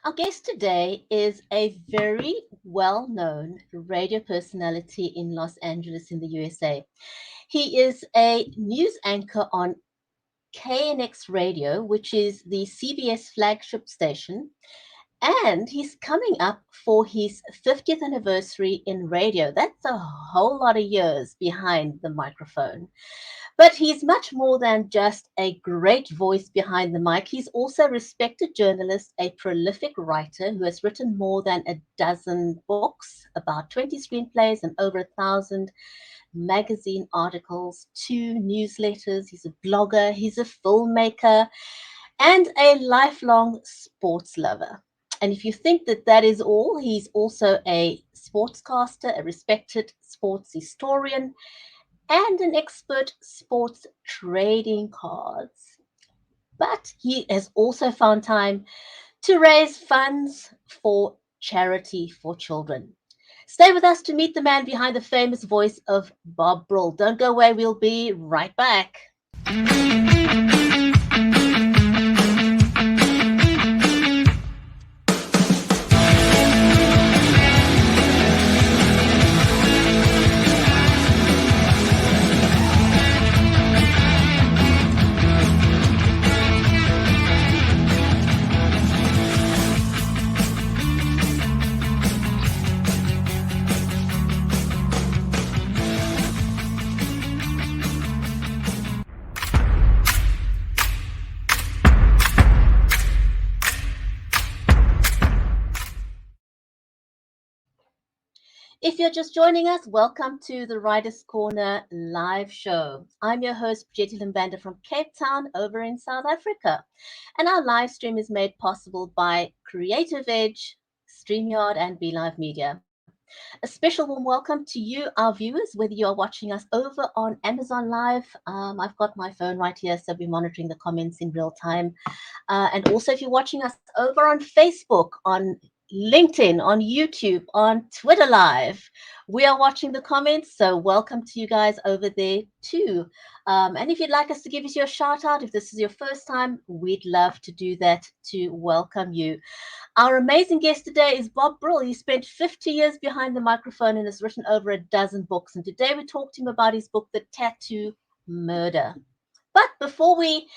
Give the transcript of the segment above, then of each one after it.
Our guest today is a very well known radio personality in Los Angeles, in the USA. He is a news anchor on KNX Radio, which is the CBS flagship station, and he's coming up for his 50th anniversary in radio. That's a whole lot of years behind the microphone. But he's much more than just a great voice behind the mic. He's also a respected journalist, a prolific writer who has written more than a dozen books, about 20 screenplays, and over 1,000 magazine articles, two newsletters. He's a blogger, he's a filmmaker, and a lifelong sports lover. And if you think that that is all, he's also a sportscaster, a respected sports historian, and an expert sports trading cards. But he has also found time to raise funds for charity for children. Stay with us to meet the man behind the famous voice of Bob Brill. Don't go away, we'll be right back. If you're just joining us, welcome to the Writers' Corner live show. I'm your host, Bridget Limbanda from Cape Town over in South Africa. And our live stream is made possible by Creative Edge, StreamYard, and BeLive Media. A special warm welcome to you, our viewers, whether you are watching us over on Amazon Live. I've got my phone right here, so we're monitoring the comments in real time. And also, if you're watching us over on Facebook, on LinkedIn, on YouTube, on Twitter Live. We are watching the comments, so welcome to you guys over there too. And if you'd like us to give you your shout out, if this is your first time, we'd love to do that to welcome you. Our amazing guest today is Bob Brill. He spent 50 years behind the microphone and has written over a dozen books. And today we talked to him about his book, The Tattoo Murder. But before we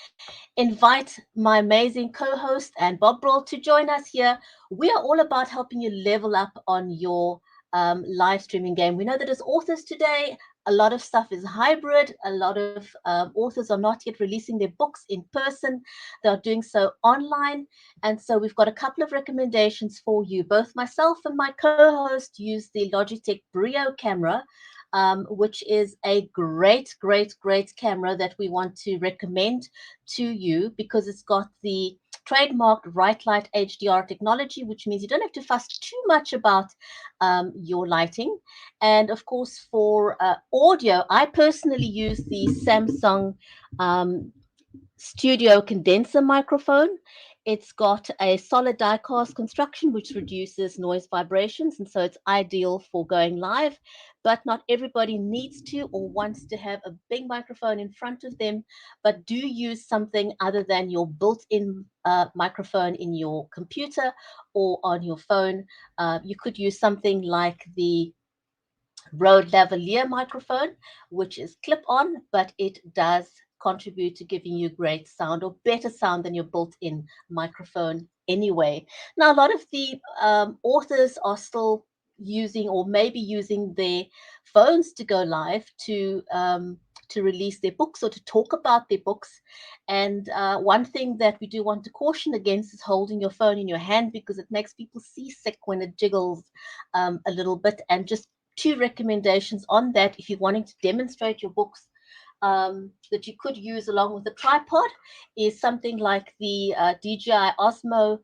invite my amazing co-host and Bob Brill to join us here, we are all about helping you level up on your live streaming game. We know that as authors today, a lot of stuff is hybrid. A lot of authors are not yet releasing their books in person. They're doing so online. And so we've got a couple of recommendations for you. Both myself and my co-host use the Logitech Brio camera, which is a great camera that we want to recommend to you because it's got the trademarked right light HDR technology, which means you don't have to fuss too much about your lighting. And of course, for audio, I personally use the Samsung studio condenser microphone. It's got a solid die-cast construction, which reduces noise vibrations, and so it's ideal for going live. But not everybody needs to or wants to have a big microphone in front of them, but do use something other than your built-in microphone in your computer or on your phone. You could use something like the Rode lavalier microphone, which is clip-on, but it does contribute to giving you great sound or better sound than your built-in microphone anyway. Now, a lot of the authors are still using or maybe using their phones to go live to release their books or to talk about their books. And one thing that we do want to caution against is holding your phone in your hand because it makes people seasick when it jiggles a little bit. And just two recommendations on that if you're wanting to demonstrate your books that you could use along with a tripod is something like the DJI Osmo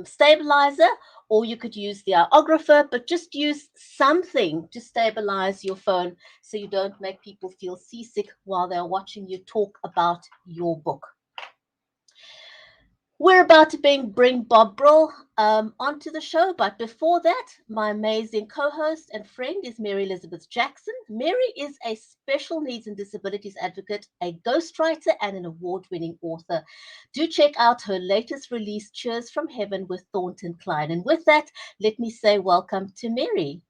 stabilizer, or you could use the ographer, but just use something to stabilize your phone so you don't make people feel seasick while they're watching you talk about your book. We're about to bring Bob Brill onto the show, but before that, my amazing co-host and friend is Mary Elizabeth Jackson. Mary is a special needs and disabilities advocate, a ghostwriter, and an award-winning author. Do check out her latest release, Cheers from Heaven with Thornton Klein. And with that, let me say welcome to Mary.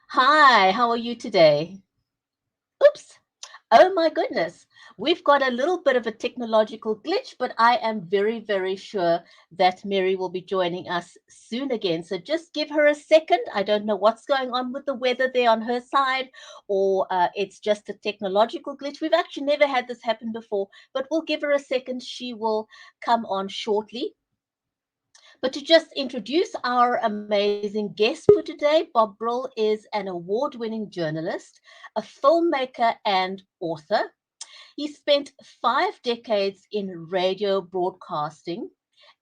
Hi, how are you today? Oops. Oh my goodness. We've got a little bit of a technological glitch, but I am very, very sure that Mary will be joining us soon again. So just give her a second. I don't know what's going on with the weather there on her side, or it's just a technological glitch. We've actually never had this happen before, but we'll give her a second. She will come on shortly. But to just introduce our amazing guest for today, Bob Brill is an award winning journalist, a filmmaker, and author. He spent 5 decades in radio broadcasting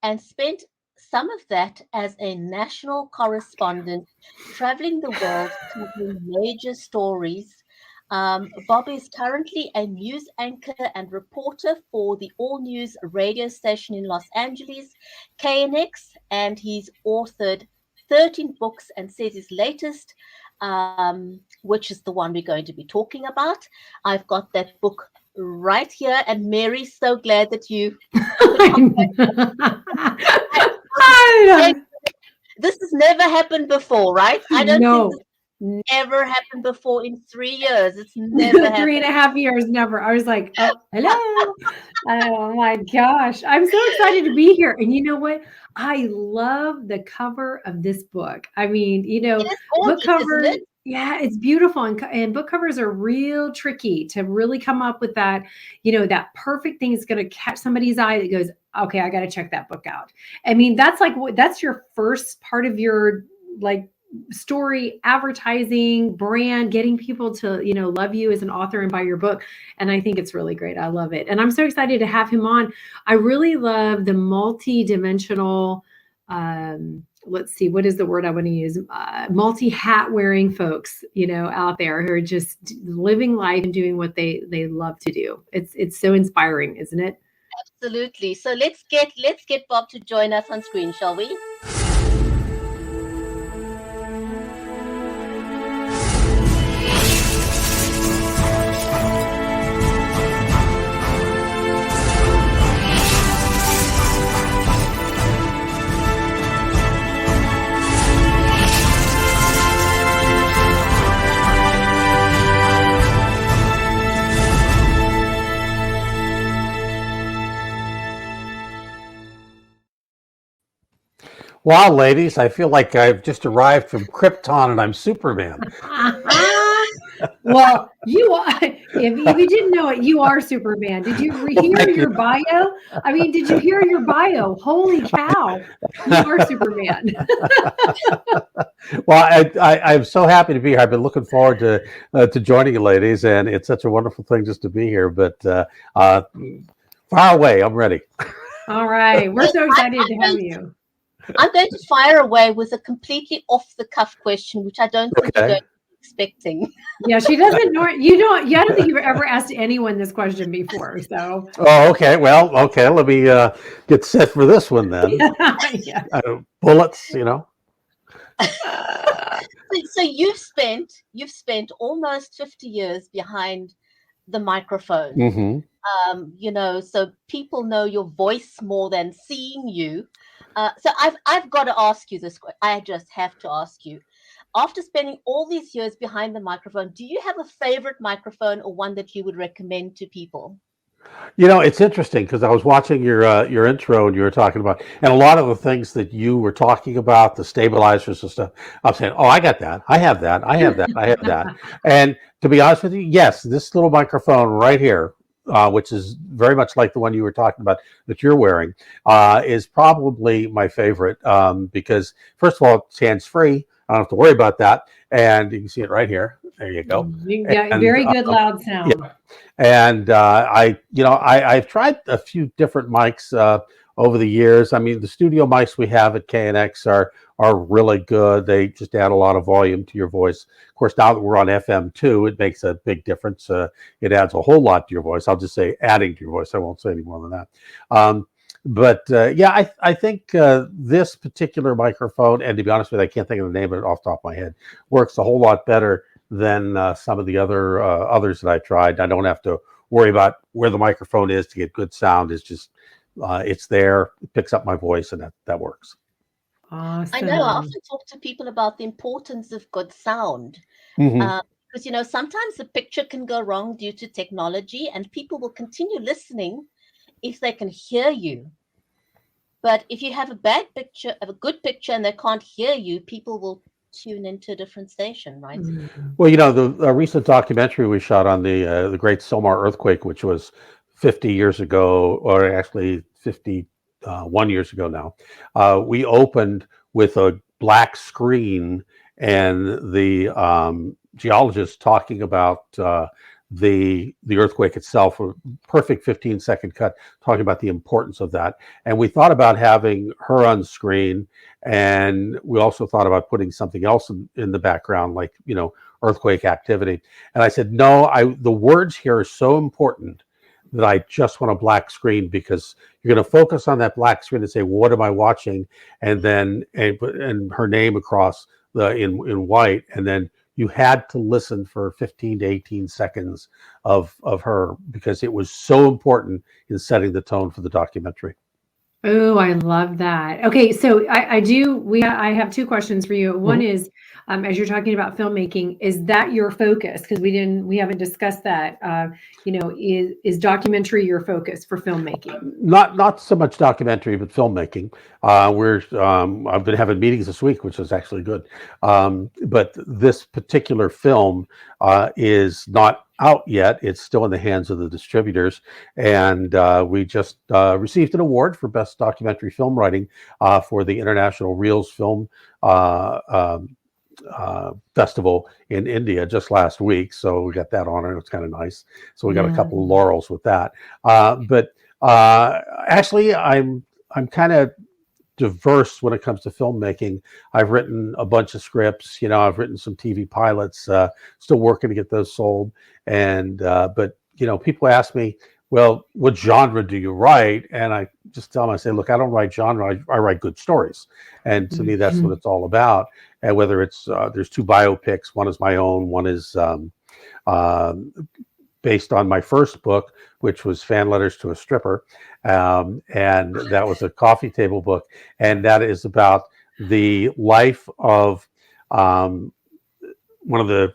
and spent some of that as a national correspondent, traveling the world covering major stories. Bob is currently a news anchor and reporter for the All News radio station in Los Angeles, KNX, and he's authored 13 books and says his latest, which is the one we're going to be talking about. I've got that book right here, and Mary's so glad that you this has never happened before, right? I don't think this ever happened before in 3 years. It's never happened. 3.5 years, never. I was like, oh, hello. Oh my gosh. I'm so excited to be here. And you know what? I love the cover of this book. I mean, gorgeous, book covers. isn't it? Yeah, it's beautiful. And book covers are real tricky to really come up with that, that perfect thing is going to catch somebody's eye that goes, okay, I got to check that book out. I mean, that's your first part of your story, advertising, brand, getting people to, love you as an author and buy your book. And I think it's really great. I love it. And I'm so excited to have him on. I really love the multi-dimensional, let's see, what is the word I want to use? Multi-hat wearing folks, out there who are just living life and doing what they love to do. It's so inspiring, isn't it? Absolutely. So let's get Bob to join us on screen, shall we? Wow, ladies, I feel like I've just arrived from Krypton and I'm Superman. Well, you are. If you didn't know it, you are Superman. Did you hear your bio? I mean, did you hear your bio? Holy cow, you are Superman. Well, I'm so happy to be here. I've been looking forward to joining you, ladies, and it's such a wonderful thing just to be here. But fire away, I'm ready. All right, we're so excited to have you. I'm going to fire away with a completely off-the-cuff question, which I don't think you're going to be expecting. Yeah, she doesn't know. I don't think you've ever asked anyone this question before. So. Oh, okay. Well, okay. Let me get set for this one then. Yeah. Bullets, So you've spent almost 50 years behind the microphone. Mm-hmm. So people know your voice more than seeing you. So I've got to ask you this. I just have to ask you. After spending all these years behind the microphone, do you have a favorite microphone or one that you would recommend to people? It's interesting because I was watching your intro and you were talking about, and a lot of the things that you were talking about, the stabilizers and stuff, I'm saying, oh, I got that. I have that. I have that. I have that. And to be honest with you, yes, this little microphone right here, which is very much like the one you were talking about that you're wearing, is probably my favorite because, first of all, it's hands-free. I don't have to worry about that. And you can see it right here. There you go. Yeah, very good loud sound. Yeah. And I've tried a few different mics over the years. I mean, the studio mics we have at KNX are really good. They just add a lot of volume to your voice. Of course, now that we're on FM2, it makes a big difference. It adds a whole lot to your voice. I'll just say adding to your voice. I won't say any more than that. I think this particular microphone, and to be honest with you, I can't think of the name of it off the top of my head, works a whole lot better than some of the others that I tried. I don't have to worry about where the microphone is to get good sound. It's just it's there, it picks up my voice, and that works. Awesome. I know. I often talk to people about the importance of good sound. Mm-hmm. Because, sometimes the picture can go wrong due to technology, and people will continue listening if they can hear you. But if you have a bad picture, a good picture, and they can't hear you, people will tune into a different station, right? Mm-hmm. Well, the recent documentary we shot on the Great Silmar earthquake, which was 50 years ago, or actually 51 years ago now, we opened with a black screen and the geologists talking about the earthquake itself, a perfect 15-second cut talking about the importance of that. And we thought about having her on screen, and we also thought about putting something else in the background, like earthquake activity. And I said, no, the words here are so important that I just want a black screen, because you're going to focus on that black screen and say, what am I watching? And then and her name across in white, and then you had to listen for 15 to 18 seconds of her, because it was so important in setting the tone for the documentary. Oh, I love that. Okay, so I have two questions for you. One is, as you're talking about filmmaking, is that your focus? Because we haven't discussed that. Is documentary your focus for filmmaking? Not so much documentary, but filmmaking. I've been having meetings this week, which is actually good. But this particular film is not out yet. It's still in the hands of the distributors, and we just received an award for best documentary film writing for the International Reels Film Festival in India just last week. So we got that honor, and it's kind of nice. So we got a couple of laurels with that. Actually, I'm kind of diverse when it comes to filmmaking. I've written a bunch of scripts. I've written some TV pilots. Still working to get those sold. And but people ask me, well, what genre do you write? And I just tell them, I say, look, I don't write genre. I write good stories. And to me, that's what it's all about. And whether it's there's two biopics, one is my own, one is based on my first book, which was Fan Letters to a Stripper. And that was a coffee table book. And that is about the life of one of the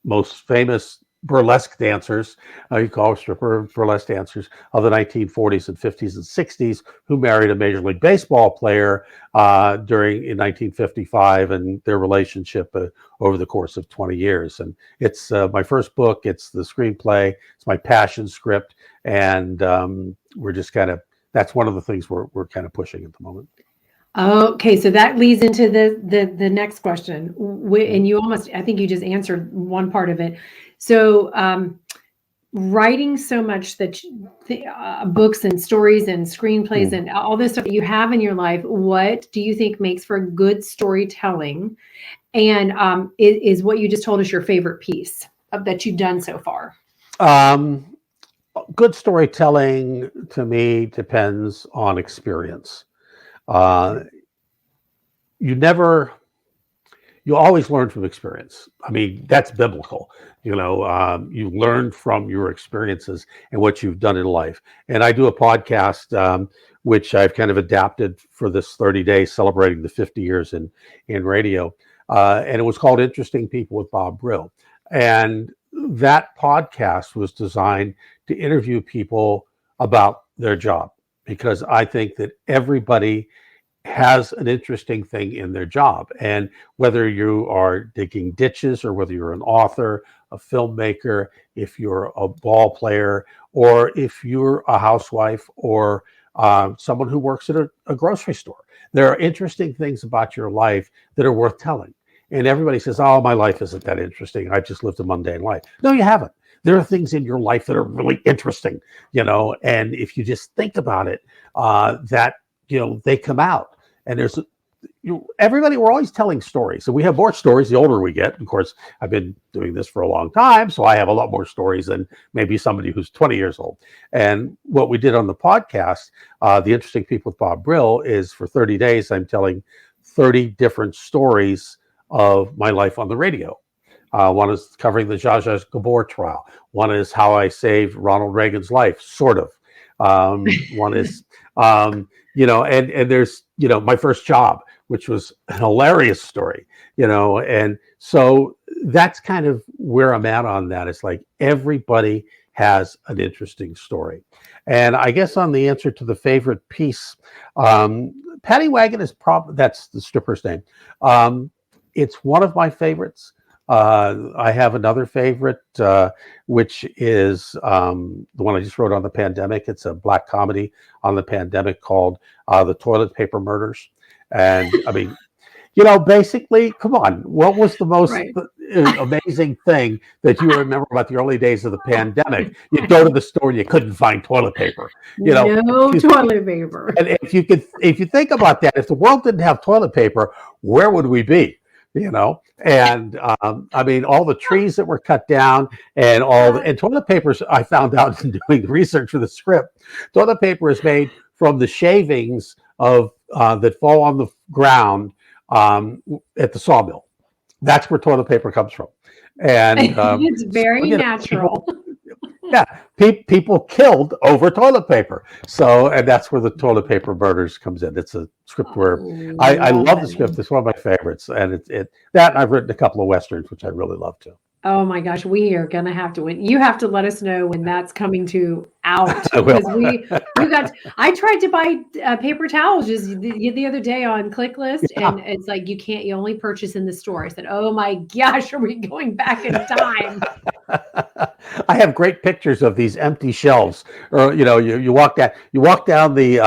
most famous burlesque dancers, you call stripper burlesque dancers, of the 1940s and 50s and 60s, who married a Major League Baseball player in 1955, and their relationship over the course of 20 years. And it's my first book. It's the screenplay. It's my passion script, and we're just that's one of the things we're kind of pushing at the moment. Okay, so that leads into the next question, and I think you just answered one part of it. So, writing so much that books and stories and screenplays and all this stuff that you have in your life, what do you think makes for good storytelling? And is what you just told us your favorite piece that you've done so far? Good storytelling to me depends on experience. You always learn from experience. I mean, that's biblical. You learn from your experiences and what you've done in life. And I do a podcast, which I've kind of adapted for this 30 days celebrating the 50 years in radio. And it was called Interesting People with Bob Brill. And that podcast was designed to interview people about their job, because I think that everybody has an interesting thing in their job. And whether you are digging ditches, or whether you're an author, a filmmaker, if you're a ball player, or if you're a housewife, or someone who works at a grocery store, there are interesting things about your life that are worth telling. And everybody says, oh, my life isn't that interesting. I just lived a mundane life. No, you haven't. There are things in your life that are really interesting, and if you just think about it, that they come out, and there's everybody. We're always telling stories, and we have more stories the older we get. Of course, I've been doing this for a long time, so I have a lot more stories than maybe somebody who's 20 years old. And what we did on the podcast, The Interesting People with Bob Brill, is for 30 days I'm telling 30 different stories of my life on the radio. One is covering the Zsa Zsa Gabor trial. One is how I saved Ronald Reagan's life, sort of. One is, and there's, my first job, which was a hilarious story, and so that's kind of where I'm at on that. It's like everybody has an interesting story. And I guess on the answer to the favorite piece, Paddy Wagon is that's the stripper's name. It's one of my favorites. I have another favorite, which is the one I just wrote on the pandemic. It's a Black comedy on the pandemic called The Toilet Paper Murders. And I mean, basically, come on, what was the most amazing thing that you remember about the early days of the pandemic? You'd go to the store and you couldn't find toilet paper. No toilet paper. And if you think about that, if the world didn't have toilet paper, where would we be? And I mean, all the trees that were cut down and and toilet papers, I found out in doing research for the script, toilet paper is made from the shavings of that fall on the ground at the sawmill. That's where toilet paper comes from. And it's very natural. People killed over toilet paper. So, and that's where the Toilet Paper Murders comes in. It's a script where I love the script. It's one of my favorites. And and I've written a couple of Westerns, which I really love too. Oh my gosh, we are going to have to win. You have to let us know when that's coming out. Because I tried to buy paper towels just the other day on ClickList, and it's like, you only purchase in the store. I said, oh my gosh, are we going back in time? I have great pictures of these empty shelves. Or you walk down the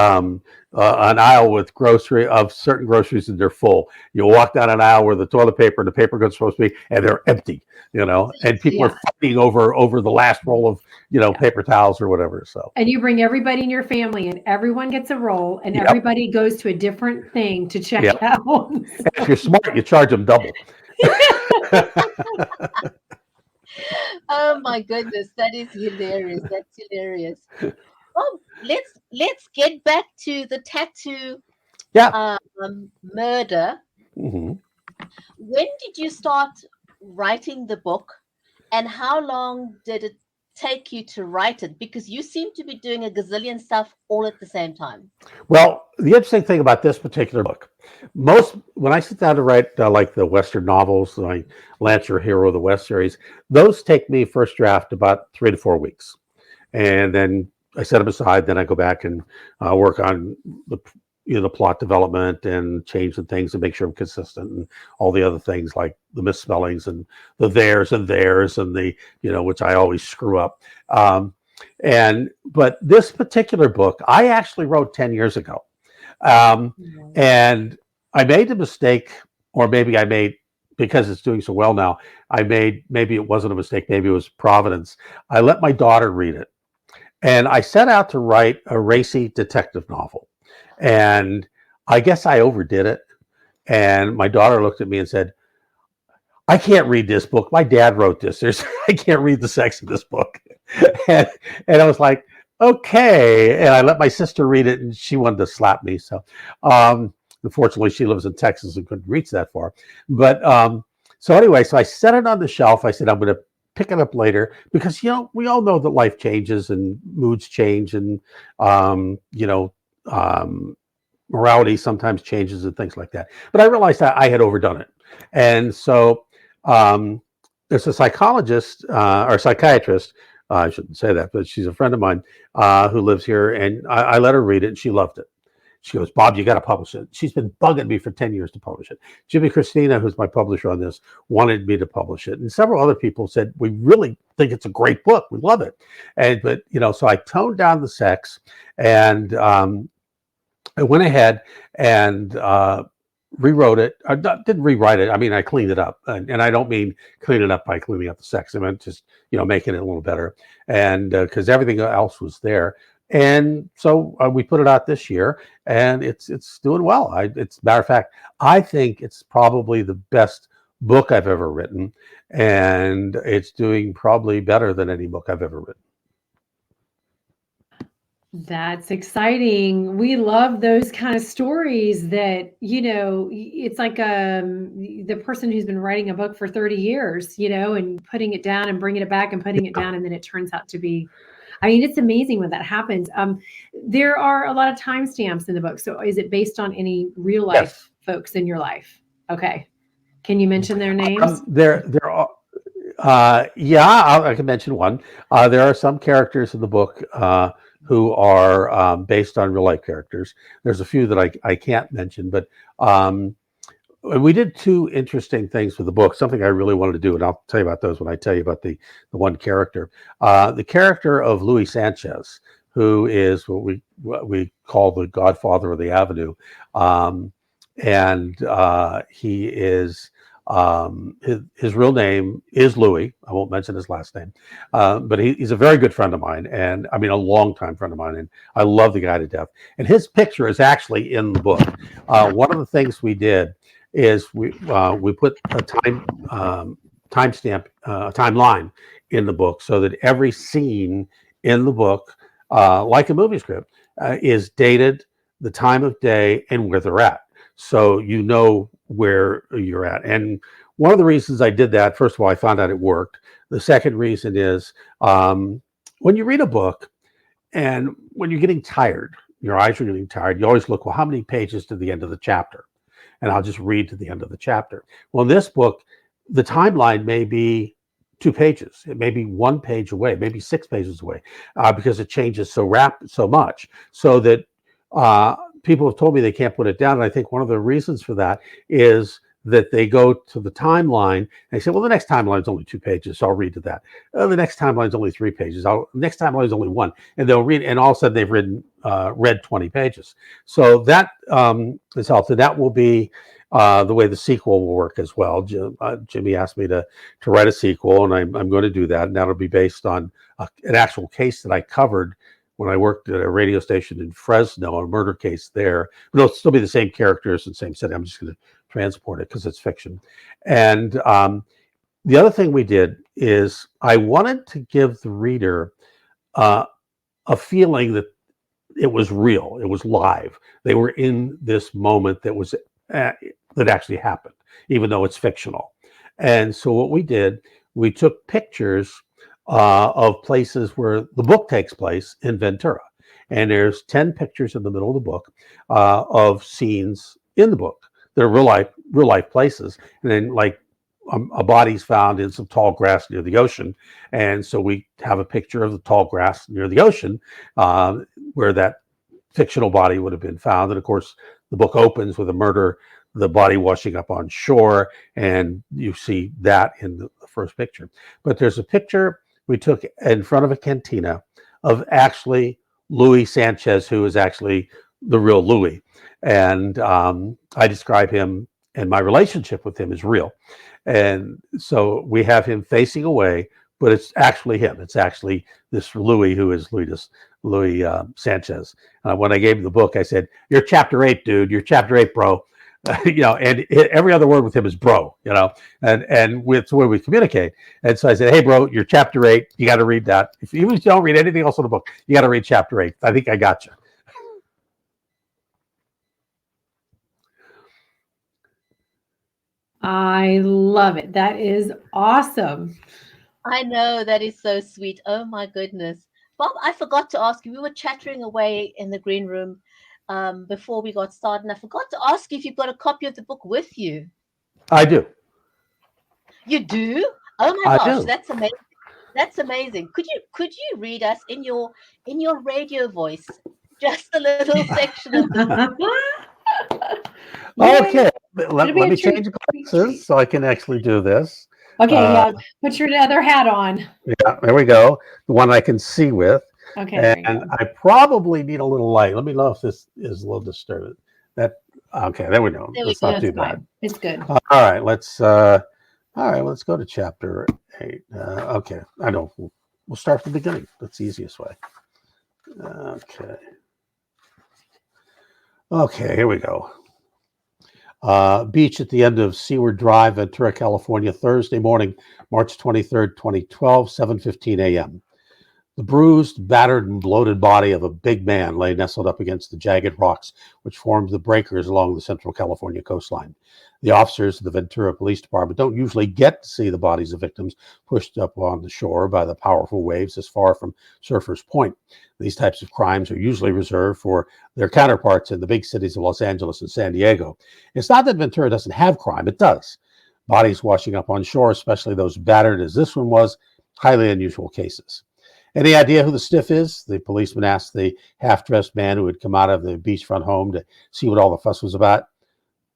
an aisle with certain groceries, and they're full. You walk down an aisle where the toilet paper and the paper goods are supposed to be, and they're empty. And people are fighting over the last roll of paper towels or whatever. So, and you bring everybody in your family, and everyone gets a roll, and everybody goes to a different thing to check out. And if you're smart, you charge them double. Oh my goodness, that is hilarious. That's hilarious. Well, let's get back to the tattoo murder. Mm-hmm. When did you start writing the book, and how long did it take you to write it? Because you seem to be doing a gazillion stuff all at the same time. Well, the interesting thing about this particular book, when I sit down to write like the Western novels, like Lance Your Hero of the West series, those take me first draft about 3 to 4 weeks. And then I set them aside, then I go back and work on the plot development and change the things and make sure I'm consistent, and all the other things like the misspellings and the theirs and the which I always screw up. But this particular book I actually wrote 10 years ago, and I made a mistake, or maybe I made, because it's doing so well now, maybe it wasn't a mistake, maybe it was providence. I let my daughter read it, and I set out to write a racy detective novel. And I guess I overdid it. And my daughter looked at me and said, I can't read this book. My dad wrote this. I can't read the sex in this book. and I was like, okay. And I let my sister read it, and she wanted to slap me. So unfortunately, she lives in Texas and couldn't reach that far. But so anyway, so I set it on the shelf. I said, I'm going to pick it up later, because, we all know that life changes and moods change, and, morality sometimes changes and things like that. But I realized that I had overdone it. And so there's a psychologist or psychiatrist, I shouldn't say that, but she's a friend of mine who lives here, and I let her read it, and she loved it. She goes, Bob, you got to publish it. She's been bugging me for 10 years to publish it. Jimmy Christina, who's my publisher on this, wanted me to publish it. And several other people said, we really think it's a great book. We love it. But so I toned down the sex, and I went ahead and rewrote it. I didn't rewrite it. I mean, I cleaned it up. And I don't mean clean it up by cleaning up the sex. I meant just, making it a little better. And because everything else was there. And so we put it out this year, and it's doing well. It's matter of fact, I think it's probably the best book I've ever written, and it's doing probably better than any book I've ever written. That's exciting. We love those kind of stories that, it's like the person who's been writing a book for 30 years, and putting it down and bringing it back and putting it down, and then it turns out to be, it's amazing when that happens. There are a lot of timestamps in the book. So is it based on any real life folks in your life? Okay. Can you mention their names? There are, I can mention one. There are some characters in the book who are based on real life characters. There's a few that I can't mention, but we did two interesting things with the book, something I really wanted to do, and I'll tell you about those when I tell you about the one character. The character of Louis Sanchez, who is what we call the Godfather of the Avenue. And he is, his real name is Louis. I won't mention his last name, but he's a very good friend of mine, and I mean a longtime friend of mine, and I love the guy to death. And his picture is actually in the book. One of the things we did is we put a timestamp, timeline in the book, so that every scene in the book, like a movie script, is dated, the time of day, and where they're at. So you know where you're at. And one of the reasons I did that, first of all, I found out it worked. The second reason is when you read a book and when you're getting tired, your eyes are getting tired, you always look, well, how many pages to the end of the chapter? And I'll just read to the end of the chapter. Well, in this book, the timeline may be 2 pages. It may be 1 page away, maybe 6 pages away, because it changes so much, so that people have told me they can't put it down. And I think one of the reasons for that is that they go to the timeline and they say, well, the next timeline is only 2 pages, so I'll read to that. The next timeline is only 3 pages. The next timeline is only 1. And they'll read, and all of a sudden they've read 20 pages. So that is helped. And that will be the way the sequel will work as well. Jimmy asked me to write a sequel, and I'm going to do that. And that'll be based on an actual case that I covered when I worked at a radio station in Fresno, a murder case there. But it'll still be the same characters and same setting. I'm just going to transport it because it's fiction. And the other thing we did is I wanted to give the reader a feeling that it was real, it was live. They were in this moment that was that actually happened, even though it's fictional. And so what we did, we took pictures of places where the book takes place in Ventura. And there's 10 pictures in the middle of the book of scenes in the book. They're real life places. And then like a body's found in some tall grass near the ocean. And so we have a picture of the tall grass near the ocean where that fictional body would have been found. And of course, the book opens with a murder, the body washing up on shore, and you see that in the first picture. But there's a picture we took in front of a cantina of actually Louis Sanchez, who is actually the real Louis. And I describe him, and my relationship with him is real. And so we have him facing away, but it's actually him. It's actually this Louis who is Louis Sanchez. When I gave him the book, I said, "You're chapter 8, dude. You're chapter 8, bro." And every other word with him is bro, and it's the way we communicate. And so I said, "Hey, bro, you're chapter 8. You got to read that. Even if you don't read anything else in the book, you got to read chapter 8. I think I got you." I love it. That is awesome. I know, that is so sweet. Oh my goodness. Bob, I forgot to ask you, we were chattering away in the green room before we got started, and I forgot to ask you if you've got a copy of the book with you. I do. You do? Oh my gosh, do. that's amazing. That's amazing. Could you read us in your radio voice just a little section of the book? Okay, let me change glasses so I can actually do this. Okay, put your other hat on. Yeah, there we go. The one I can see with. Okay. And I probably need a little light. Let me know if this is a little disturbing. Okay, there we go. Let's not do that. It's good. All right, let's go to chapter 8. Okay, I know. We'll start from the beginning. That's the easiest way. Okay. Okay, here we go. Beach at the end of Seaward Drive, Ventura, California, Thursday morning, March 23rd, 2012, 7:15 a.m. The bruised, battered, and bloated body of a big man lay nestled up against the jagged rocks which formed the breakers along the central California coastline. The officers of the Ventura Police Department don't usually get to see the bodies of victims pushed up on the shore by the powerful waves as far from Surfers Point. These types of crimes are usually reserved for their counterparts in the big cities of Los Angeles and San Diego. It's not that Ventura doesn't have crime, it does. Bodies washing up on shore, especially those battered as this one was, highly unusual cases. Any idea who the stiff is? The policeman asked the half-dressed man who had come out of the beachfront home to see what all the fuss was about.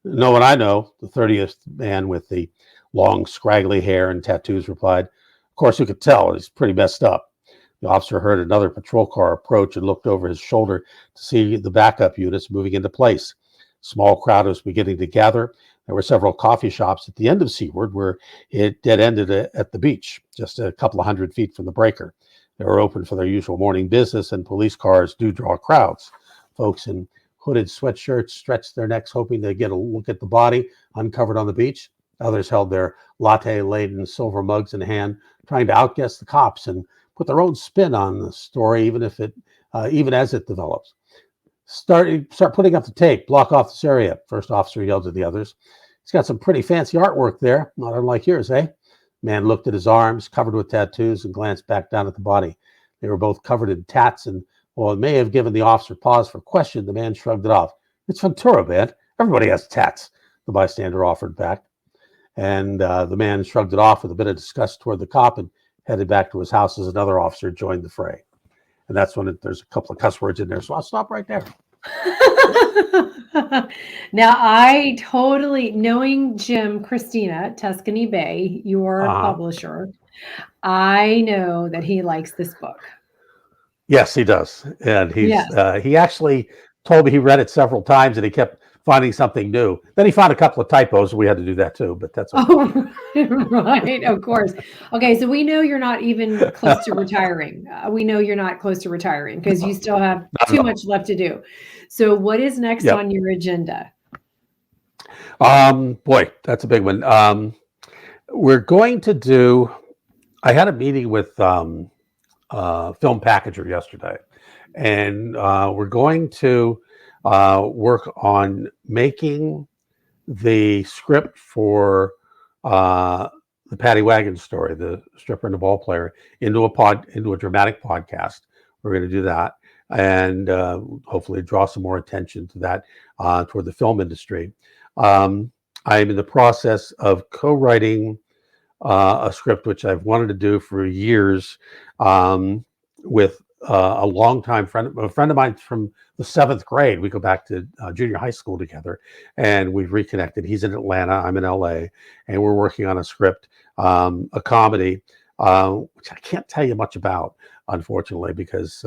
No one I know, the 30th man with the long, scraggly hair and tattoos replied. Of course, you could tell. He's pretty messed up. The officer heard another patrol car approach and looked over his shoulder to see the backup units moving into place. A small crowd was beginning to gather. There were several coffee shops at the end of Seaward where it dead-ended at the beach, just a couple of 100 feet from the breaker. They were open for their usual morning business, and police cars do draw crowds. Folks in hooded sweatshirts stretched their necks, hoping to get a look at the body uncovered on the beach. Others held their latte-laden silver mugs in hand, trying to outguess the cops and put their own spin on the story, even as it develops. Start putting up the tape. Block off this area. First officer yelled at the others. He's got some pretty fancy artwork there, not unlike yours, eh? Man looked at his arms, covered with tattoos, and glanced back down at the body. They were both covered in tats, and while it may have given the officer pause for question, the man shrugged it off. It's Ventura, man. Everybody has tats, the bystander offered back. And the man shrugged it off with a bit of disgust toward the cop and headed back to his house as another officer joined the fray. And that's when there's a couple of cuss words in there, so I'll stop right there. Now, I totally, knowing Jim, Christina, Tuscany Bay, your publisher, I know that he likes this book. Yes, he does. And he actually told me he read it several times and he kept finding something new. Then he found a couple of typos. We had to do that too, but that's okay. Oh, right, of course. Okay, so we know you're not even close to retiring. We know you're not close to retiring because you still have too much left to do. So what is next on your agenda? Boy, that's a big one. We're going to do, I had a meeting with Film Packager yesterday, and we're going to work on making the script for the Paddy Wagon story, the stripper and the ball player, into a dramatic podcast. We're going to do that, and hopefully draw some more attention to that toward the film industry. I'm in the process of co-writing a script which I've wanted to do for years with a longtime friend, a friend of mine from the 7th grade. We go back to junior high school together, and we've reconnected. He's in Atlanta, I'm in LA, and we're working on a script, a comedy, which I can't tell you much about, unfortunately, because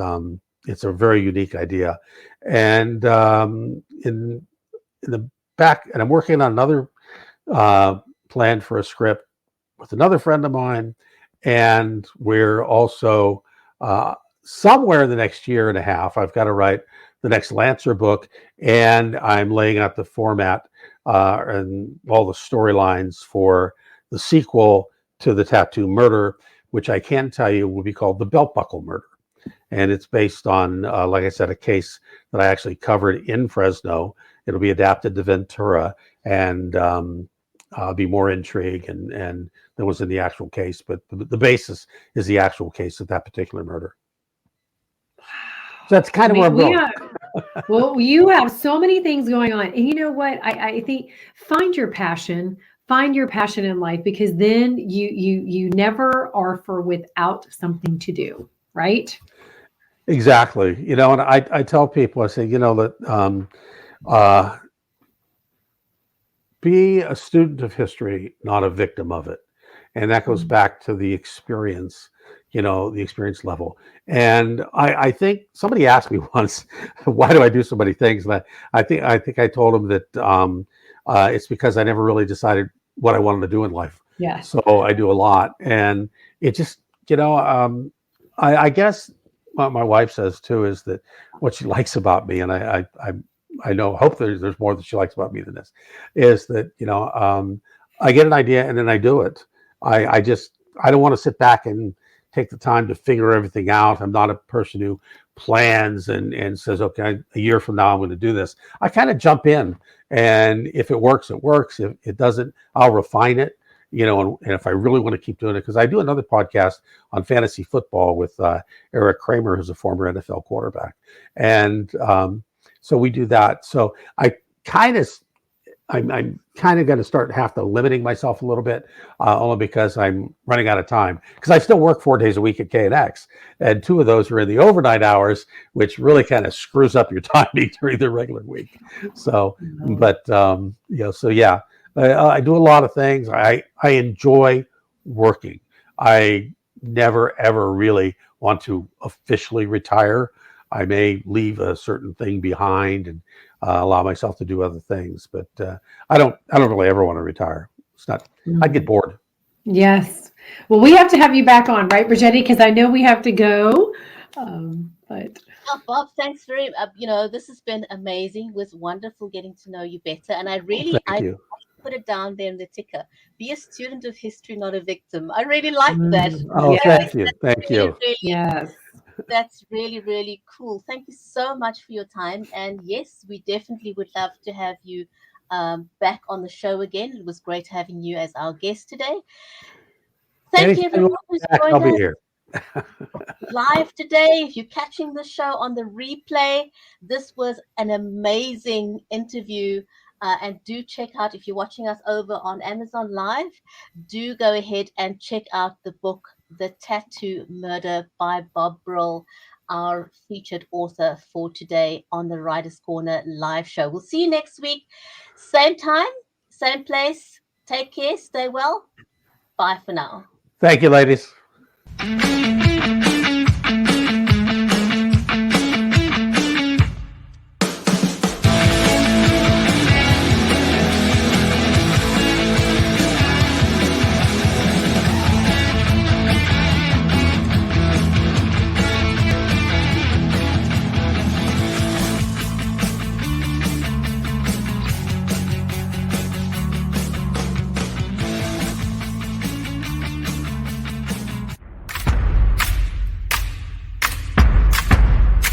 it's a very unique idea. And in the back, and I'm working on another plan for a script with another friend of mine, and we're also somewhere in the next year and a half, I've got to write the next Lancer book, and I'm laying out the format and all the storylines for the sequel to the Tattoo Murder, which I can tell you will be called The Belt Buckle Murder. And it's based on, like I said, a case that I actually covered in Fresno. It'll be adapted to Ventura and be more intrigue and than was in the actual case. But the basis is the actual case of that particular murder. So that's kind of where I'm going. Well, you have so many things going on. And you know what? I think find your passion in life, because then you never are without something to do, right? Exactly. You know, and I tell people, I say, you know, that be a student of history, not a victim of it. And that goes back to the experience, you know, the experience level. And I think somebody asked me once, why do I do so many things? And I think I told them that it's because I never really decided what I wanted to do in life. Yeah. So I do a lot. And it just, you know, I guess what my wife says too is that what she likes about me, and I know, hope there's more that she likes about me than this, is that, I get an idea and then I do it. I don't want to sit back and take the time to figure everything out. I'm not a person who plans and says, okay, a year from now I'm going to do this. I kind of jump in, and if it works, it works. If it doesn't, I'll refine it. And if I really want to keep doing it, because I do another podcast on fantasy football with Eric Kramer, who's a former NFL quarterback, and so we do that. So I'm kind of going to have to limiting myself a little bit, only because I'm running out of time. Because I still work 4 days a week at KNX, and 2 of those are in the overnight hours, which really kind of screws up your timing during the regular week. So, but so yeah. I do a lot of things. I enjoy working. I never, ever really want to officially retire. I may leave a certain thing behind and allow myself to do other things, but I don't really ever want to retire. It's not. I'd get bored. Yes. Well, we have to have you back on, right, Brigetti? Because I know we have to go. But Bob, thanks very much. This has been amazing. It was wonderful getting to know you better. And I Thank you. put it down there in the ticker. Be a student of history, not a victim. I really like that. Oh, yes. thank you. Thank you. Yes. That's really, really cool. Thank you so much for your time. And yes, we definitely would love to have you back on the show again. It was great having you as our guest today. Thank you, everyone who's I'll joined be us here live today. If you're catching the show on the replay, this was an amazing interview. And do check out, if you're watching us over on Amazon Live, do go ahead and check out the book, The Tattoo Murder by Bob Brill, our featured author for today on the Writers Corner live show. We'll see you next week. Same time, same place. Take care. Stay well. Bye for now. Thank you, ladies.